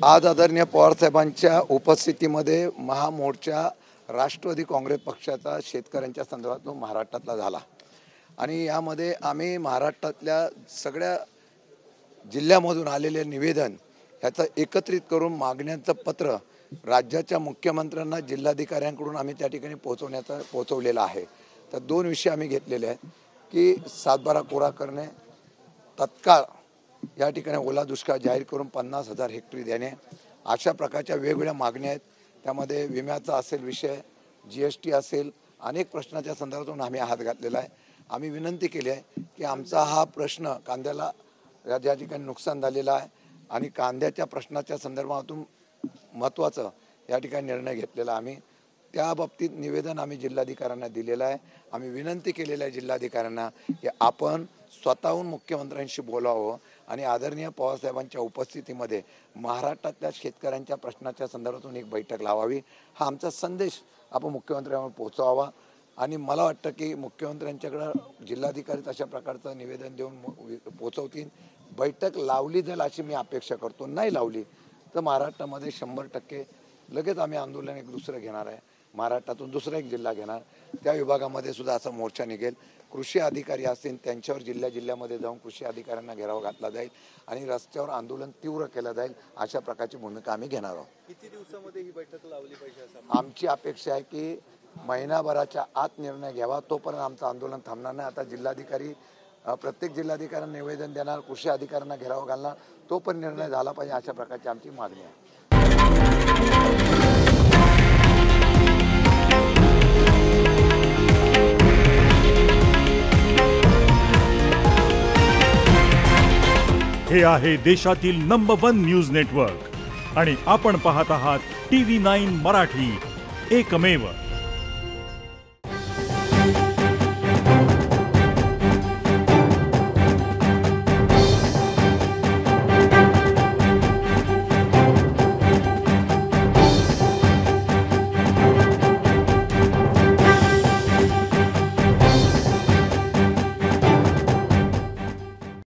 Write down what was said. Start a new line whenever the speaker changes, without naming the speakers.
आज आदरणीय पवारसाहेबांच्या उपस्थितीमध्ये महामोर्चा राष्ट्रवादी काँग्रेस पक्षाचा शेतकऱ्यांच्या संदर्भात महाराष्ट्रातला झाला आणि यामध्ये आम्ही महाराष्ट्रातल्या सगळ्या जिल्ह्यामधून आलेले निवेदन ह्याचं एकत्रित करून मागण्यांचं पत्र राज्याच्या मुख्यमंत्र्यांना जिल्हाधिकाऱ्यांकडून आम्ही त्या ठिकाणी पोहोचवलेलं आहे। तर दोन विषय आम्ही घेतलेले आहेत की सातबारा कोरा करणे, तत्काळ या ठिकाणी ओला दुष्काळ जाहीर करून 50,000 हेक्टरी देणे, अशा प्रकारच्या वेगवेगळ्या मागण्या आहेत। त्यामध्ये विम्याचा असेल विषय, GST असेल, अनेक प्रश्नाच्या संदर्भातून आम्ही हात घातलेला आहे। आम्ही विनंती केली आहे की आमचा हा प्रश्न कांद्याला ज्या ठिकाणी नुकसान झालेलं आहे आणि कांद्याच्या प्रश्नाच्या संदर्भातून महत्त्वाचं या ठिकाणी निर्णय घेतलेला आम्ही त्या बाबतीत निवेदन आम्ही जिल्हाधिकाऱ्यांना दिलेलं आहे। आम्ही विनंती केलेली आहे जिल्हाधिकाऱ्यांना की आपण स्वतःहून मुख्यमंत्र्यांशी बोलावं आणि आदरणीय पवारसाहेबांच्या उपस्थितीमध्ये महाराष्ट्रातल्या शेतकऱ्यांच्या प्रश्नाच्या संदर्भातून एक बैठक लावावी, हा आमचा संदेश आपण मुख्यमंत्र्यांवर पोहोचवावा। आणि मला वाटतं की मुख्यमंत्र्यांच्याकडं जिल्हाधिकारी अशा प्रकारचं निवेदन देऊन पोहोचवतील। बैठक लावली जाईल अशी मी अपेक्षा करतो, नाही लावली तर महाराष्ट्रामध्ये 100% लगेच आम्ही आंदोलन एक दुसरं घेणार आहे। महाराष्ट्रातून दुसरा एक जिल्हा घेणार, त्या विभागामध्ये सुद्धा असा मोर्चा निघेल। कृषी अधिकारी असतील त्यांच्यावर जिल्ह्यामध्ये जाऊन कृषी अधिकाऱ्यांना घेराव घातला जाईल आणि रस्त्यावर आंदोलन तीव्र केलं जाईल, अशा प्रकारची भूमिका आम्ही घेणार आहोत।
किती दिवसामध्ये ही बैठक लावली पाहिजे असं
आमची अपेक्षा आहे की महिनाभराच्या आत निर्णय घ्यावा, तोपर्यंत आमचं आंदोलन थांबणार नाही। आता जिल्हाधिकारी प्रत्येक जिल्हाधिकाऱ्यांना निवेदन देणार, कृषी अधिकाऱ्यांना घेराव घालणार, तोपर्यंत निर्णय झाला पाहिजे, अशा प्रकारची आमची मागणी आहे।
हे आहे देशातील नंबर 1 न्यूज नेटवर्क आणि आपण पाहत आहात TV9 मराठी, एकमेव।